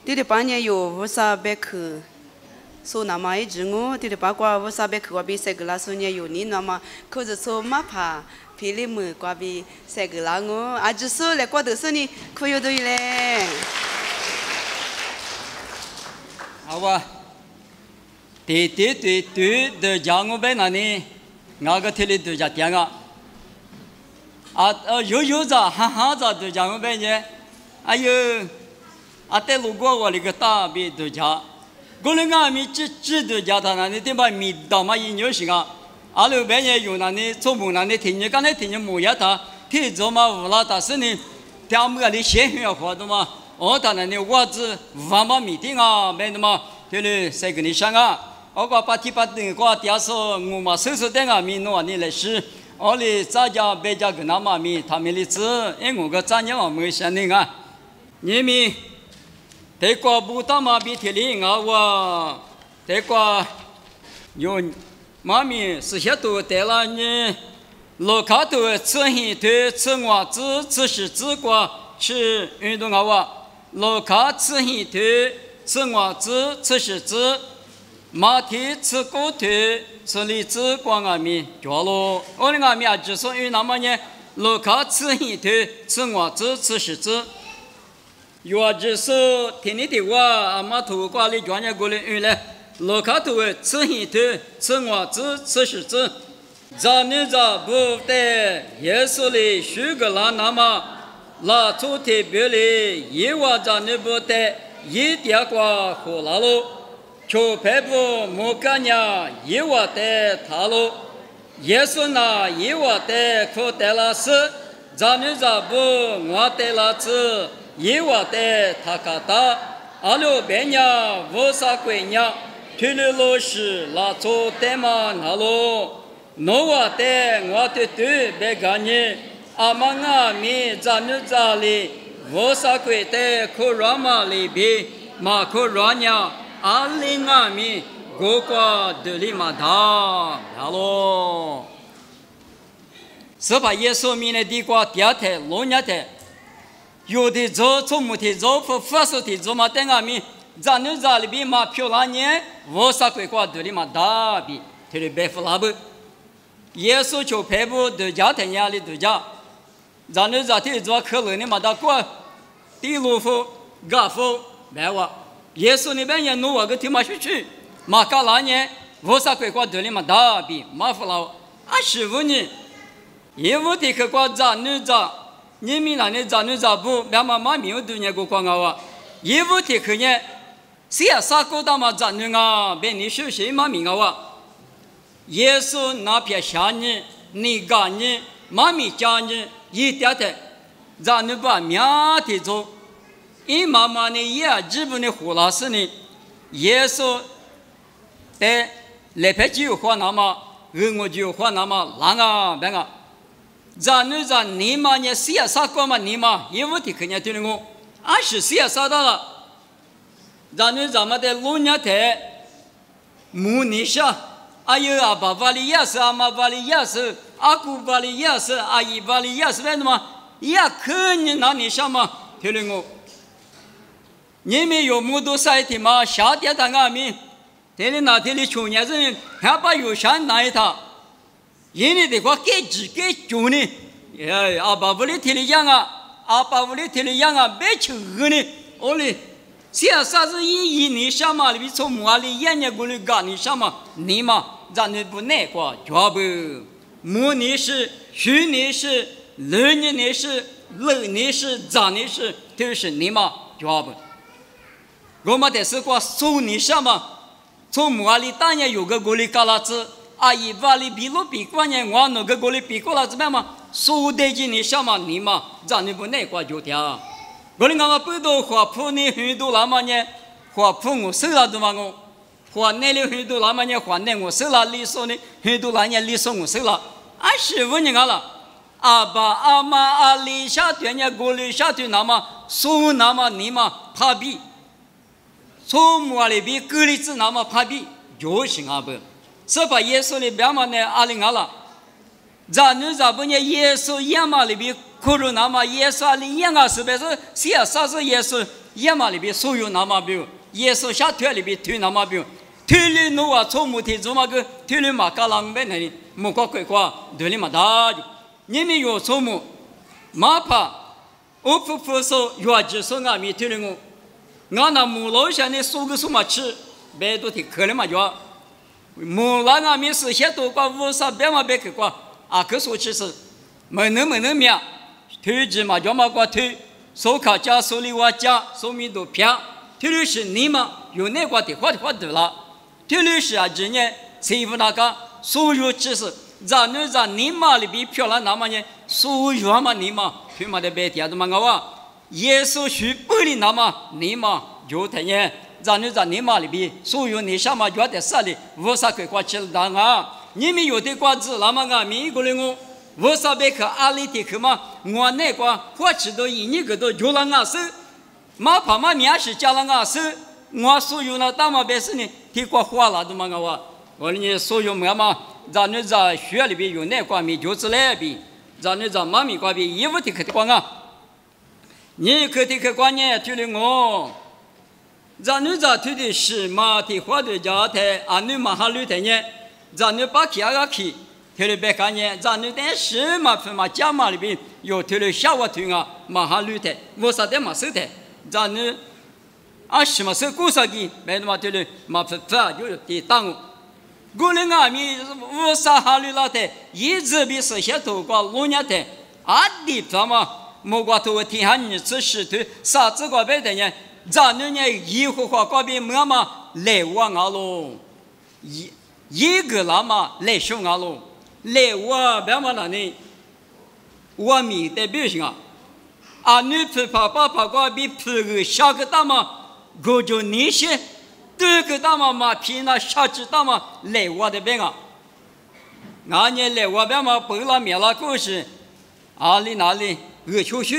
弟弟半年有500克，所那么一只我弟弟八卦500克我比谁个拉所年有你那么可是说嘛怕。 皮里木瓜比塞个啦我，啊就是来过头说你可有对嘞。好吧，对的，讲我被那里，我个体里都讲点个，有着哈哈着都讲我被呢，哎呦，在路过我那个大比都讲，我那个米只都讲他那里点把米到嘛一牛行啊。 阿拉半夜有那里做木那里听见，刚才听见木呀他，听着嘛无啦，但是呢，他们那里闲聊活动嘛，他那里我只万把米听啊，没那么，对了，谁跟你想啊？我把提把灯挂电视，我嘛收点啊米弄你来吃，我哩咱家别家跟那嘛米，他们哩吃，因我个咱家嘛没想那个，你们，这个不打嘛比提里我，这个有。 妈咪是些都带了你，路卡头吃黑腿吃袜子吃是吃瓜吃运动好哇，路卡吃黑腿吃袜子吃是吃，马蹄吃狗腿吃荔枝瓜阿米叫咯，我的阿米啊就说有那么呢，路卡吃黑腿吃袜子吃是吃，有就是听你的话，阿妈头瓜里专业过来用来。 路卡头吃黑头，吃袜子，吃柿子，咱们这不得耶稣的许个拉那么，拉出特别的，一晚咱们不得一点瓜喝拉喽，就排不莫干呀，一晚得他喽，耶稣那一晚得可得拉是，咱们这不我得拉子，一晚得他卡达，阿罗别呀，无啥鬼呀。 去了老师拉做代码那喽，侬话的我的对别干你，阿妈阿咪咱们家里我啥鬼的可软嘛里边，马可软呀，阿里阿咪哥哥的里嘛大那喽，是把耶稣米的地瓜第二台老年台，有的做木的做发射的做嘛等阿咪。 咱们家里边嘛漂亮呢，我啥鬼瓜都里嘛大比，这里白富拉不，耶稣就排不都家庭家里都家，咱们家里做可乐呢嘛大过，地路夫、嘎夫白话，耶稣那边也弄我个天马去去，嘛干啦呢，我啥鬼瓜都里嘛大比，嘛富拉，师傅呢，业务的可瓜咱们家，你们那里咱们家不，别嘛没有多年过光啊，业务的可呢。 是呀，啥个大嘛咱们啊，别你休息嘛明啊！耶稣那片下你，你干你，妈咪家你，一点点，咱们把面的做，因妈妈呢也基本的胡拉斯呢，耶稣在来拍就花那么，我就花那么难啊，别个，咱们咱你嘛呢是呀，啥个嘛你嘛，业务的肯定对我，是呀，啥到了。 咱们咱们的老年台，母尼下，还有阿爸爸的也是，阿妈爸的也是，阿姑爸的也是，阿姨爸的也是，为什么？也可你那你想嘛？听了我，你们有木头晒的嘛？夏天他阿们，听了那天的去年人还把油山拿一趟，人家的话给几给酒呢？阿爸屋里听了样啊，阿爸屋里听了样啊，别求呢，我哩。 现在是一你什么里从哪里眼睛过来干你什么？你嘛，咱们不难过，绝不。母你是，许你是，儿你是，老你是，长你是，都是你嘛，绝不。我们得是过送你什么？从哪里当年有个过来干了子，阿姨把里比路比过年，我那个过来比过了子么嘛？送得起你什么？你嘛，咱们不难过就掉。 我哩我不都花铺呢很多那么呢，花铺我收了多嘛我，花那里很多那么呢，花那我收了，里说呢很多那年里说我收了，师傅你看了，阿爸阿妈阿里下对呢，过里下对那么送那么你嘛怕比，从莫里比隔里子那么怕比，就行啊不，是把耶稣的别嘛呢阿里阿了，咱们这不呢耶稣也嘛里比。 可是那么耶稣里样啊，是不是？是啊，啥是耶稣？也嘛里边所有那么表，耶稣下腿里边腿那么表，腿里弄啊从木头做嘛个，腿里嘛嘎啷边那里木瓜鬼瓜，腿里嘛大就，你们有从木，马怕，我不说越直说俺们腿里我，俺那木老下呢说个什么吃，别都提可怜嘛就，木那俺们是些多瓜无啥别嘛别去瓜，啊可说其实，没能命，腿子嘛就嘛瓜腿。手卡加手里瓦加手米都偏，特别是你们有那个的话对了，特别是啊，今年财富那个所有知识，让你妈里边漂亮那么呢，所有嘛你妈他妈的白天都嘛个哇，耶稣许不里那么你妈有的呢，让你妈里边所有你什么觉得啥里，无啥可挂起来啊，你们有的瓜子那么个美国人哦。我啥别去阿里的去嘛？我那个或吃到一年个都就了俺手，马怕嘛面是加了俺手，我所有那大嘛别是呢，提过花了都嘛我呢所有嘛，让你在学里边有那个米就是来边，让你在妈咪那边衣服的去的光啊，你去的去光呢，就了我，让你在推的是嘛的花的家台，俺女嘛还留的呢，让你把起个去。特别别看见，咱那点什么分嘛，家嘛里边有特别小我推啊，马哈绿的，我啥的嘛手的，咱那啊什么手故啥的，没那么特别嘛分有的当我，我那俺们我啥哈绿了的，一直比是些头瓜老年的，啊的他嘛，莫瓜头天下你吃石头，啥子个别的呢？咱那呢一户户个别么嘛来往啊喽，一个那么来凶啊喽。来我别嘛那呢，我米代表性啊，啊女婆爸个比婆个下个大嘛，我就那些这个大嘛偏那下只大嘛来我的边啊，俺呢来我边嘛不拉面拉故事，哪里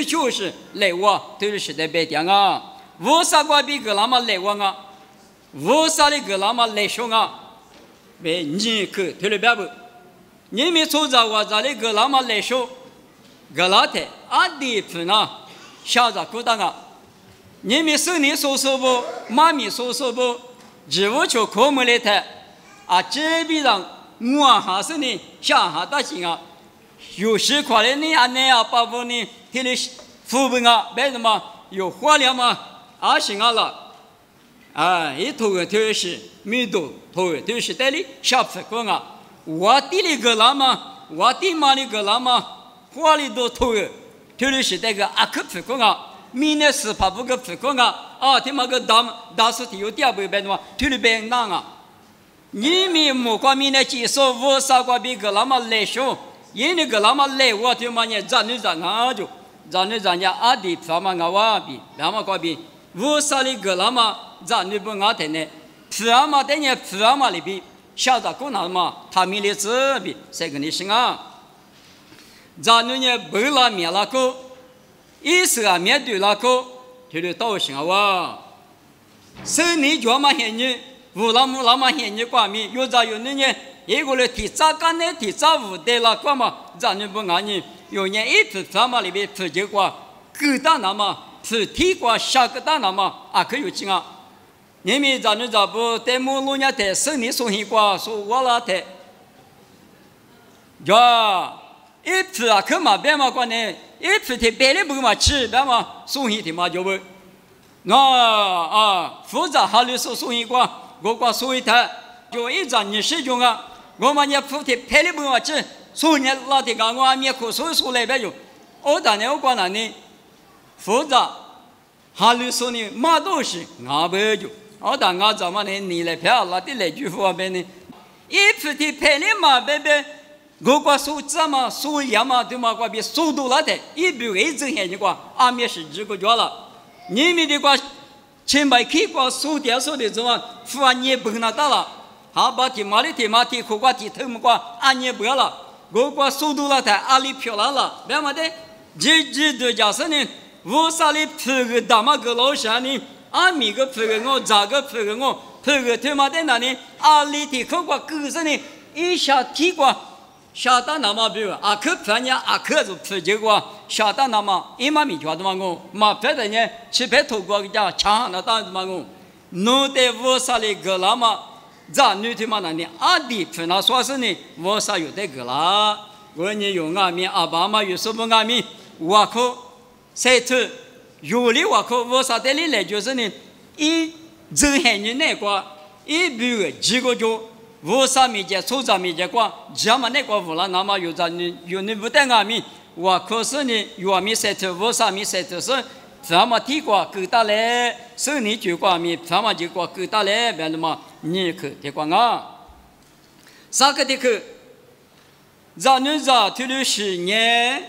就是来我都是在白点啊，为啥个比个那么来我啊？为啥的个那么来凶啊？为你可特别别不。你们做着我这里个那么来说，个那的阿弟夫呢，下着孤单啊！你们手里说不，妈咪说不，只无就科目来的啊！这边上我还是呢，下下大心啊！有时可能你安那啊，把我呢，他的父母啊，为什么有化疗嘛？啊，行啊了，啊，一头个就是没多，头个就是带里小不光啊！我地里个那么，我地妈里个那么，花里多头个，特别是那个阿克不光啊，明年是怕不个不光啊，啊，他妈个大数题有第二步白的嘛，特别别难啊！你们莫管明年介绍我啥个别个那么来说，因那个那么来我他妈呢，咱啊就，咱家阿弟他妈我比，他妈个比，我啥里个那么，咱不俺的呢，他妈的呢，他妈里边。晓得过那嘛，他们的这边这个你是啊，咱们呢不拉面那个，一是啊面对那个，就得到行啊哇，生你脚嘛现你，无那么现你挂面，有咋有那呢？一个人提早干呢，提早无得那个嘛，咱们不按呢，有人一直他妈里边自己挂，各大那么，自体挂下个大那么，啊可有劲啊！你们咱不在马路上的生理送一挂说我那的，呀，一次啊，可嘛别嘛关呢，一次的别的不嘛吃，别嘛送一的嘛就不，那啊，复杂哈里送一挂，我挂送一台，就一张你使用啊，我们也付的别的不嘛吃，送你那的个我面口说来边用，我当年我挂那呢，复杂哈里送的嘛都是俺不就。我当我怎么呢？你来票那的来句话呗呢？一次的陪你嘛，别别，我挂数字嘛，数样嘛，对嘛？挂别速度了的，一比一直现你挂，阿面是这个脚了。你们的挂，前排开挂数点数的怎么？付完你不那到了，好把提马提苦挂提头么挂，俺也不要了。我挂速度了的，阿里漂亮了，别嘛的，这都假设呢，我啥里拍个大马个老乡呢？阿米个拍个我，咋个拍个我，拍个他妈在那里，阿里的口瓜狗子呢，一下提瓜，下达那么比阿克反正阿克就不结果下达那么一马米觉得嘛我马别的呢去别透过家强那当嘛我弄得我啥哩个了嘛咱女的嘛那呢阿弟分那说是呢我啥有得个了我呢有阿米阿爸嘛有什么阿米我可赛特有哩我可我啥的哩来就是呢一这些年那个一比个几个就我啥米节抽啥米节过这么那个无了那么有咱呢有你不得阿米我可是呢有阿米赛特我啥米赛特是咱们提过给他来生你就过米咱们就过给他来别的嘛你可提过啊啥个的可咱们这退了10年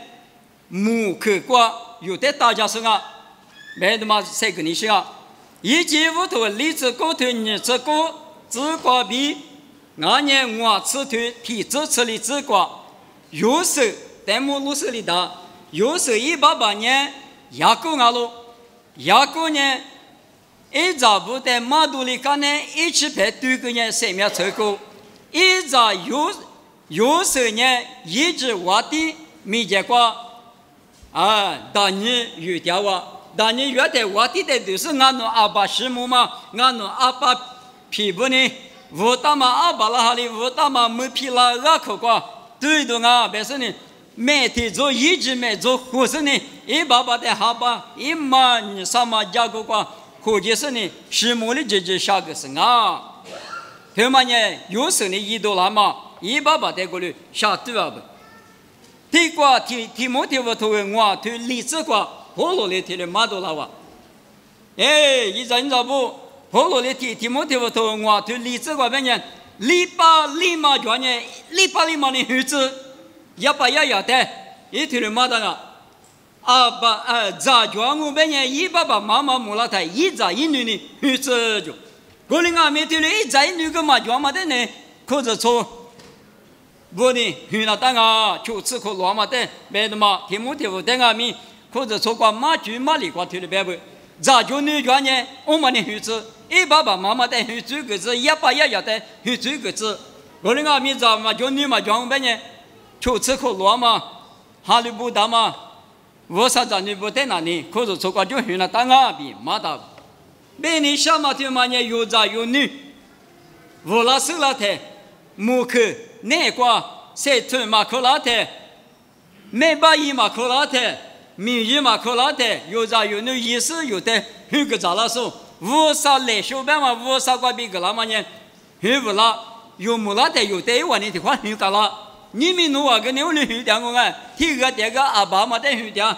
木可过有的大家生啊别的嘛谁跟你说啊一节屋头荔枝高头你这个自挂比俺年我吃头皮子吃的自挂有时在木路上里的有时188年雅各阿路雅各呢一早不在马肚里干呢一起排队个呢生命成功一早有时呢一直我的没结果啊当年有条啊当年原来我的都是俺那阿爸师母嘛俺那阿爸皮肤呢我他妈阿爸拉哈里我他妈没皮拉阿口瓜对的啊别是呢每天做一直没做护士呢一爸爸的哈巴一妈你什么家个瓜或者是呢师母的姐姐下个是啊他们呢有时呢一多了嘛一爸爸带过来下对啊不提过提莫提我头我推荔枝瓜火炉里提的马多了哇哎一早不火炉里提莫提我头我推荔枝瓜边呢篱笆立马转呢篱笆立马的胡子100的一推的马的啊阿爸咋转我边呢一爸爸妈妈木拉台一早一女的胡子就过来俺们推了一早一女个马转嘛的呢可是错我呢，去那当啊，就吃口罗马的，别的嘛，提莫提我等俺们，或者说过马驹马里瓜推的别不，咋就女转呢？我们的孩子，一爸爸妈妈的孩子个子，100的孩子个子，我的俺们咋嘛就女嘛转别呢？就吃口罗马，哈利不达嘛，我啥子你不在那里，或者说过就去那当啊比马达，别你小马提嘛呢，有咋有女，我拉手拉台，木克。那个赛特马克拉特，没把伊马克拉特，米伊马克拉特，有啥有那意思有的，有个咋了说，无啥来小白嘛，无啥关比个了嘛呢？有不啦？有木拉特有的一万的话有个啦，你们弄个牛的有点我哎，提个这个阿爸嘛的有点，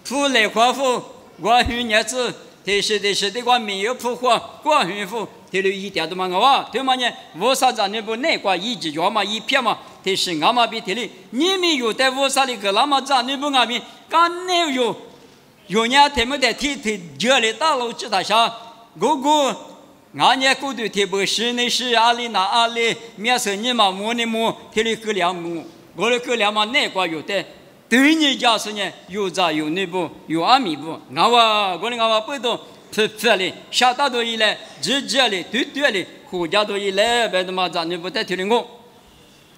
富来夸富，我有日子，但是的我没有富花，我有富。提了一点都嘛我对嘛呢？我啥子呢不那个一直要嘛一片嘛，但是俺嘛比提了，你们有的我啥的个那么咱你不俺们，刚那有人他们在提这里大楼知道啥？我俺也过度提不是那是阿里那阿里，面是你嘛摸你摸，提了个两摸，我的个两嘛那个有的。对你家是呢，有咋有那不有阿米不？俺我不懂。这里下大多一来，这里对里，胡家多一来，别的嘛咱你不带听我。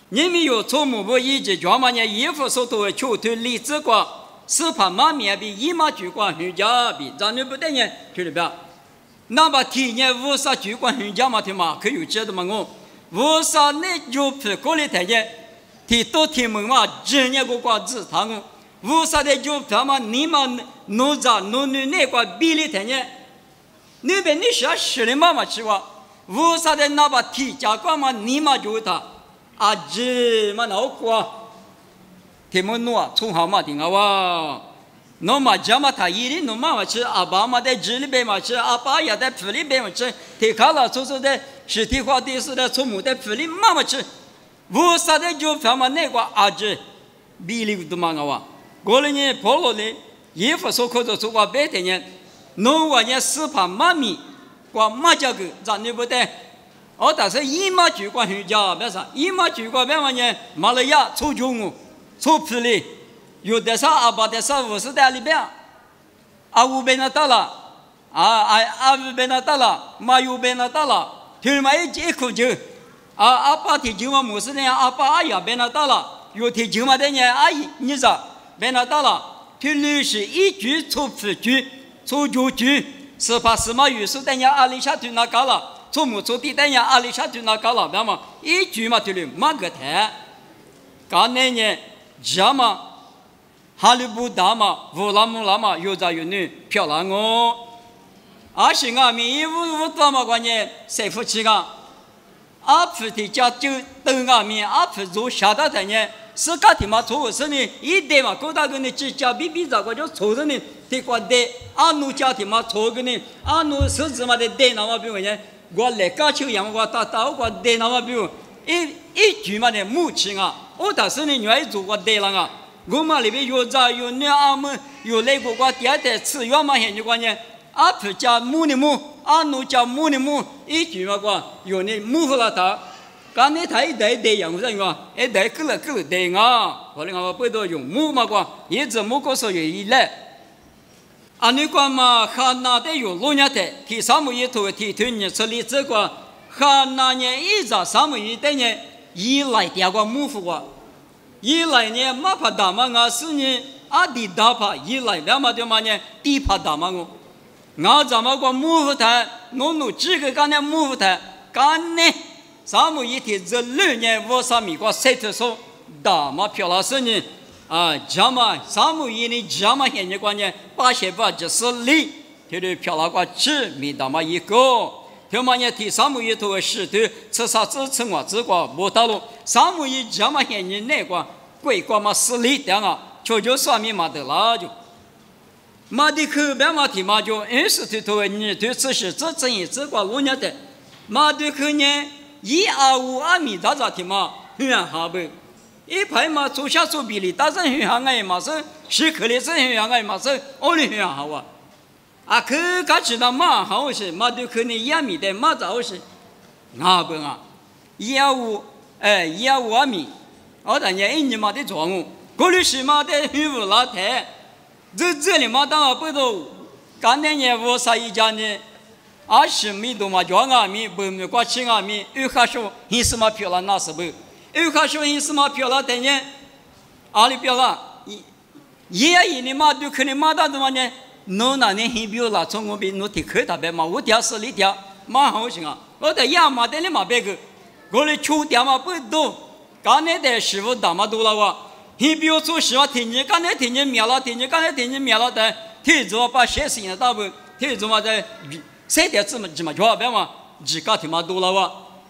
你们有错误不？一直讲嘛呢，衣服手头球头荔枝瓜，是怕马面比一马菊瓜很家比，咱你不带呢，听了不？那么体验无啥菊瓜很家嘛，听嘛可有知道嘛我？无啥那就不过来体验，提多听门嘛，今年个瓜子他我，无啥的就他妈你嘛弄咋弄女那个比例体验。那边你想十里妈妈去哇？为啥的那把提家干嘛？你嘛就他啊这嘛脑瓜，他们弄啊从好嘛听啊哇，那嘛家嘛他一里弄嘛去，阿爸嘛在这里边嘛去，阿爸也在这里边嘛去，他看了就是的实体化的是的从母在这里妈妈去，为啥的就他们那个啊这比例都嘛哇？过了呢，跑了呢，衣服说可就说过白天呢。农我呢是怕妈咪，光马家个咱你不得，但是一马就光回家，别啥一马就光别么呢？马来亚出穷我，出皮里，有的啥阿爸的啥50代里边，阿五边那到了，阿五边那到了，马右边那到了，听嘛一口酒，阿爸提酒嘛没事呢，阿爸阿爷边那到了，有天就嘛的呢，阿姨你咋？别拿到了，推律是一句错不句，错就句，是怕什么语数等下阿里下推那高了，错木错地等下阿里下推那高了，别嘛一句嘛推律马个台，刚那呢，这嘛。哈利布达嘛，乌拉姆拉嘛，有男有女，漂亮哦。而且俺们一屋多嘛关键，谁夫妻个？阿夫的家就等俺们阿夫做下大台呢，是家庭嘛错是呢，一代嘛高大个呢，只家比比咋个就错着呢，这个的阿奴家庭嘛错个呢，阿奴是怎么的代那么比如呢？我来家就养我打我代那么比如一句嘛的母亲啊，我但是呢，愿意做我代了啊。我们里边有咋有那阿们有那个瓜第二代吃药嘛？现在关键阿婆家母的母，阿奴家母的母，一句嘛瓜有那母和了他，刚才他一代代养不上个，一代够了代啊！后来我不都用母嘛瓜，一直母个所有依赖。阿你讲嘛，哈那的有老年代，提三木一头提推你这里这个哈那年一直三木一代呢，依赖点个母夫个。一来呢，马帕大嘛，我是呢，阿弟大帕一来，两嘛就嘛呢，地帕大嘛我，我怎么个木夫台，弄几个干呢木夫台，干呢，咱们一天这6年我上面个谁头说大嘛漂亮是呢，啊，这嘛咱们一年这嘛现在关键870里，就是漂亮个吃没大嘛一个。他们呢，提三木一头石头，吃啥子吃我这个没道路。三木一这么些人那个贵国嘛势力的啊，就上面嘛得了就。嘛的口边嘛提嘛就20头你对吃是这正一这个老年的，嘛的口呢125阿米大咋提嘛，很好不？一排嘛做下做比例，但是很好哎嘛是，是可能是很好哎嘛是，我的很好啊。啊，可刚知道嘛好些，嘛都可能1米的嘛早些，啊不啊，125阿米，我当年1年嘛的状物，过去是嘛的很无拉台，这里嘛当然不都，刚才呢我啥一家呢，20米多嘛2阿米，不没过7阿米，有哈说很什么漂亮那是不，有哈说很什么漂亮的呢，阿里漂亮，一年嘛都可能嘛当怎么呢？侬那年很表了，从我边侬提口大白嘛，我条是里条，蛮好行啊。我在亚麻店里嘛别个，我的秋条嘛不多，刚才的师傅大嘛多了哇。很表做实话，听见刚才听见苗了，听见刚才听见苗了的，听着把学生的大部，听着嘛在3点这么叫别嘛，自家听嘛多了哇。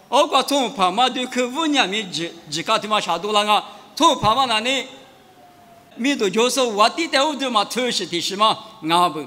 我讲从旁嘛对客户呢面自家听嘛差多了啊，从旁嘛那里。米都就是我地带我就嘛偷袭的是嘛，俺不，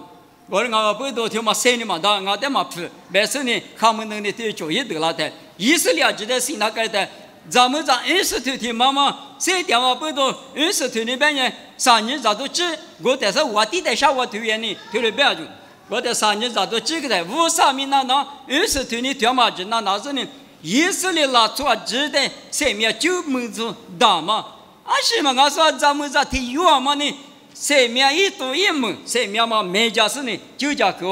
我不都听嘛生的嘛的，俺的嘛不，白生的他们能的对就一得了的，以色列就在新那个的，咱们在20头的妈妈，这点嘛不都20头那边呢，3年咋都只，我但是我地带下我投远的，投了不要紧，我在3年咋都这个的，53米那20头的条嘛就那是呢，以色列拉出只的上面就没做大嘛。啊是嘛？我说咱们这体育嘛呢，生命一多一门，生命嘛每家是呢就家个，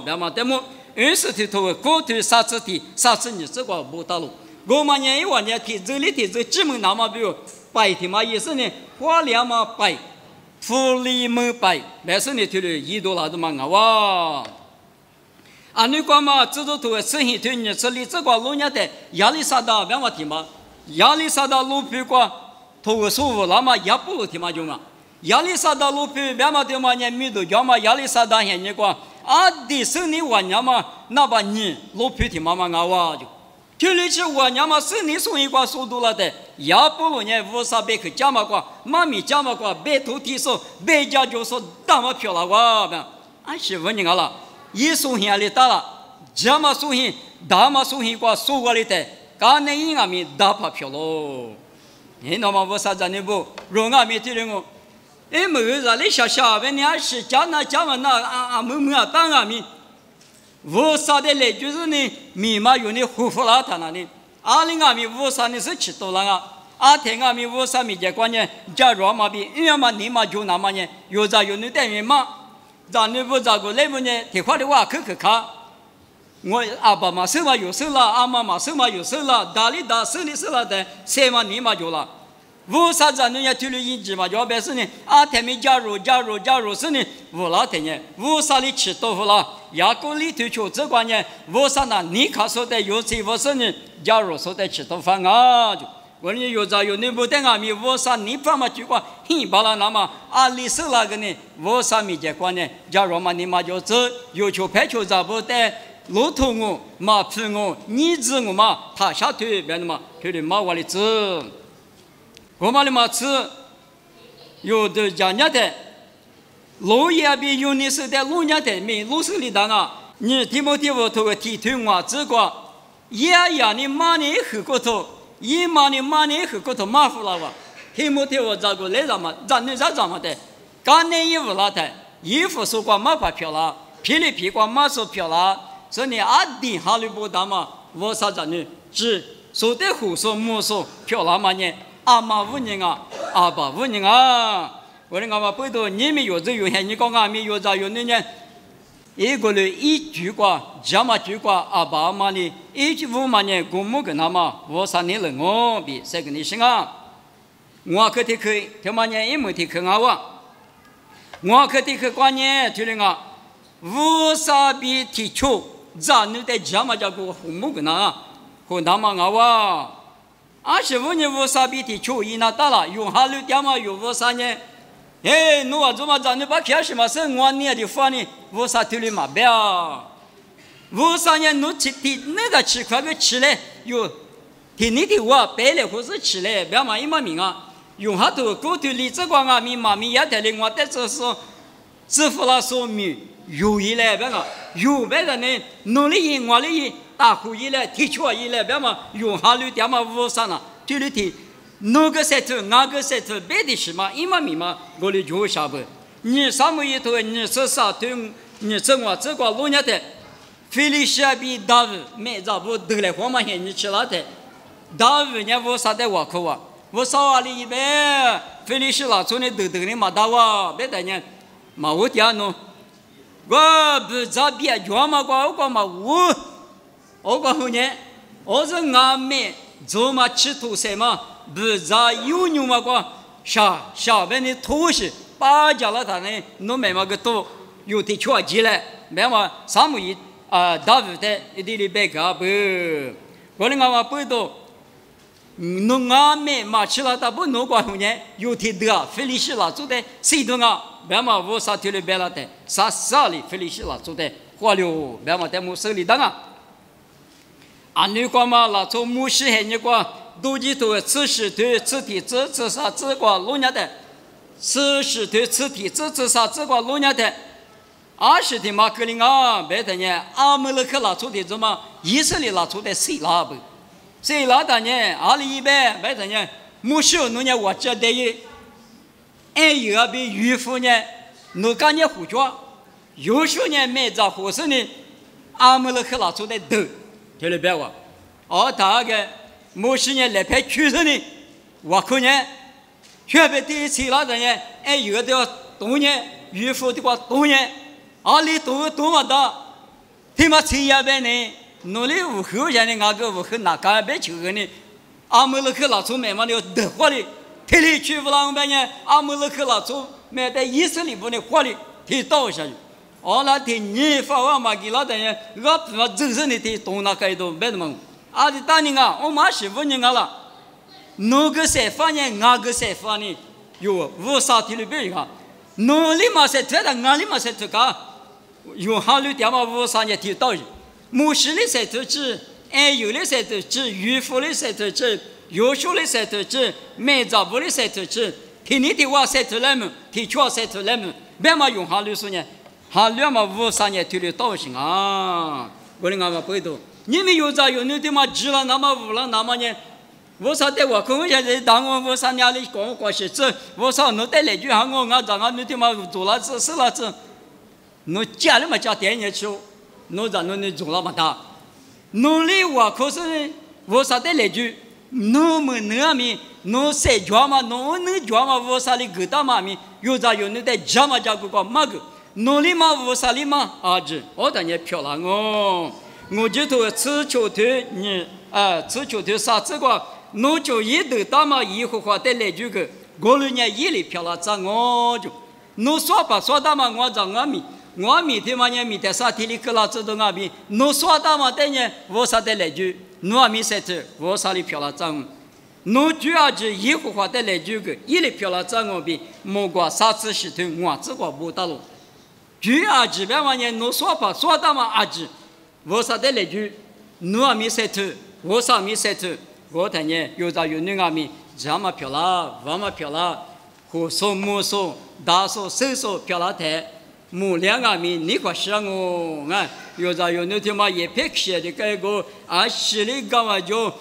那么那么20头过头30天30年这个不道路，我们呢1年提这里提这几门那么比如白天嘛也是呢，花莲嘛白，福利嘛白，但是呢提了1多拉的嘛哇。啊，你讲嘛，这种头生意对你这里这个老年的亚历山大别话题嘛，亚历山大路皮个。头说服那么也不听嘛就嘛，亚历山大路皮别嘛对嘛呢，米都叫嘛亚历山大现你讲，啊的生你我娘嘛，那把你路皮听嘛嘛俺哇就，就你去我娘嘛生你送一挂速度了的，也不如呢500克加嘛挂，妈咪加嘛挂，白头提手，白家就说大嘛漂亮哇呗，俺媳妇你看了，一送下里大了，加嘛送下，大嘛送下挂收过来的，刚才一俺们大怕漂喽。你那么我啥子呢不？若俺没听人我，哎，没有啥嘞，小问你还是讲嘛没啊，当俺们，我啥的嘞，就是呢，密码用的护肤了他那里，阿里俺们我啥呢是吃多了啊，阿天俺们我啥没结关键，假如嘛比，因为嘛你嘛就那么呢，有啥有你等于嘛，咱你不咋个来不呢？提话的话可卡。我阿爸嘛手嘛有手了，阿妈嘛手嘛有手了，大里大手里手了的，谁嘛你嘛有了，无啥子人家推了一句嘛，要不是呢，啊，他们加入是呢，无拉的呢，无啥的吃豆腐啦，牙膏里头就这关呢，无啥呢，你看说的有谁无是呢，加入说的吃豆腐啊，就我呢有咋有你不等啊咪无啥你方嘛就讲，嘿，巴拉那么啊，历史那个呢，无啥咪结果呢，加入嘛你嘛就走，有求排求咋不得。路途我马匹我你子我嘛，他下腿别的嘛，腿的马我的子，我嘛的马吃，有的家家的，路也比有的是的路家的没路是里当啊，你提莫提我头个提腿我这个，也你马呢后骨头，一马呢后骨头马虎了哇，提莫提我这个来什么，咱那啥怎么的，干那衣服那的，衣服说过马把漂了，皮里皮过马说漂了。所以阿弟哈利波特嘛，我啥子呢？只说的胡说莫说，漂亮嘛呢？阿妈无人啊，阿爸无人啊。我的阿妈不多，你们有这有些，你讲阿们有这有那呢？一个人一句话，这么句话，阿爸阿妈呢？一句五嘛呢？公母跟他嘛，我啥年了我比谁跟你行啊？我可得可以，他妈呢？一没得可啊我可得可关呢？对了啊，无啥比提出。咱们在家嘛叫个父母个呐，和他们啊，25年无啥比的求一那大了，用哈路点嘛用无啥呢？哎，侬啊，怎么咱们把开始嘛是我年的话呢？无啥头里嘛不要，无啥呢？侬吃的那个吃块个吃嘞，有听你的话白了或是吃嘞，不要嘛一毛命啊！用哈头过头里这个啊咪妈咪也得嘞，我在这说支付了说明。有一来别个，有别个呢，努力一我力一，大户一来，提出一来别嘛，用哈路点嘛无啥呢？对了提，哪个石头，哪个石头，别的是嘛，一毛米嘛，我哩就下不。你什么一头，你是啥头，你这个老年的，菲利西亚比大卫没咋不得来黄嘛些，你吃了的，大卫人无啥的挖口啊，我少里一百，菲利西亚从那得的嘛大哇，别的呢，嘛我点喏。我不咋别讲嘛，我讲嘛我讲后年，我是俺们做嘛吃土菜嘛，不咋有牛嘛个下边的土是把家了他呢，弄买嘛个土，有的缺几来，买嘛三亩一大卫的一点点白个不，我的俺嘛不多。弄俺们嘛吃了他不弄过后年，有的的菲利西拉做的谁都啊。别嘛，我啥天里别了的，啥里菲利西拉做的花了，别嘛在木手里当啊。你讲嘛，那从木石还你讲，都记住吃石头、吃地、吃啥、吃个老年的，吃石头、吃地、吃啥、吃个老年的。20天嘛，可能啊，别的呢，阿姆勒克拉做的怎么，以色列拉做的谁拉不？谁拉的呢？200别的呢，木石弄呢我这得。有比渔夫呢，侬干呢胡椒，有时呢买着或是呢，阿姆勒克拉做的豆，听了别话。他个某些呢来拍趋势呢，我看呢，特别第一次那人呢，有的东呢，渔夫的话东呢，里多么大，他妈吃一百呢，侬哩无后人呢，个无后哪个别求个呢，阿姆勒克拉做买嘛了豆花哩。天里去不啷个呢？阿姆勒克拉做买在以色列不能花里提倒下去。那天你发完嘛给老的人，我不嘛真正的提东那个都没得嘛。的大人啊，我马媳妇人啊了，哪个谁发呢？哪个谁发呢？有无啥提里边个？哪里嘛谁推的？哪里嘛谁推个？有哈路点嘛无啥呢提倒去。牧师的谁推制？有的谁推制？渔夫的谁推制？有时候的谁推制？买杂物的谁推制？听你的话谁推来么？听话谁推来么？别嘛用哈路说呢？哈路嘛无啥呢推的倒行啊！我的俺们不懂。你们有咋有你的嘛？知了那么无了那么呢？我啥的我空现在当我啥家里讲关系这我啥侬带来句喊我俺让俺你的嘛做了这是了这，侬家里嘛家点也去，侬让侬做了嘛大，侬里我可是我啥带来句。侬们那面，侬谁家嘛？侬能家嘛？我啥里给到嘛面？有咋有你在家嘛？家个嘛个？侬里嘛？我啥里嘛？这我当然漂亮哦！我就头吃球头，你吃球头啥这个侬就一头大嘛以后话得来就个，我了呢一里漂了脏我就，侬说吧说大嘛我找我米的嘛呢米的啥体里克拉子都我米，侬说大嘛的呢我啥得来就，侬阿米塞子我啥里漂了脏。侬主要是以后话得来就个，一里漂了脏我比莫过啥子系统我这个不得了。主要是别嘛呢，侬说吧说大嘛阿子，我啥得来就，侬阿米塞头，我啥米塞头，我谈呢有咋有那阿米，这么漂亮，那么漂亮，和说木说大说手说漂亮台，木两阿米你可想我啊，有咋有那天嘛也别写的这个啊，心里干嘛就。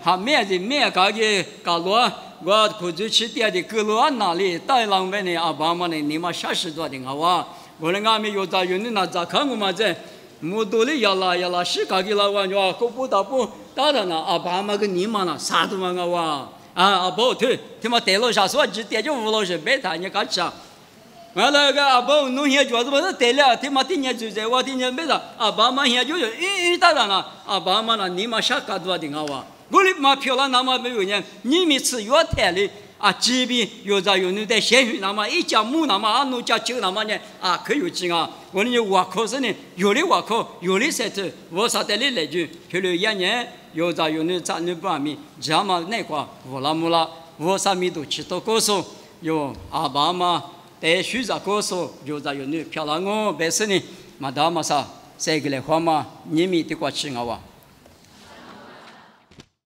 还没搞个搞罗，我过去去点的各罗哪里带浪费呢？阿爸妈呢？你妈60多的好哇？我那俺们有咋有你那咋看我嘛这？木多的要拉是搞个老王就可不打不打的呢？阿爸妈跟你妈呢啥都嘛个哇？阿爸对，他妈带了下说只点就5老师别谈你干啥？完了个阿爸弄些饺子不是带了，他妈天天就在我天天没啥，阿爸妈现在就是打的呢，阿爸妈呢你妈啥搞多的好哇？我的妈漂亮那么没有人，你们吃药台里啊，这边有咋有那在咸鱼那么一家母那么啊，弄家酒那么呢啊，可有劲啊！我呢我考试呢，有的我考，有的赛头，我啥得里来句，譬如1年有咋有那咋那半米，这么那块乌拉木拉，我啥米都吃到高手，有阿爸妈。带学着告诉有咋有那漂亮哦，白色呢，嘛大嘛啥，这个来话嘛，你们的过去啊哇。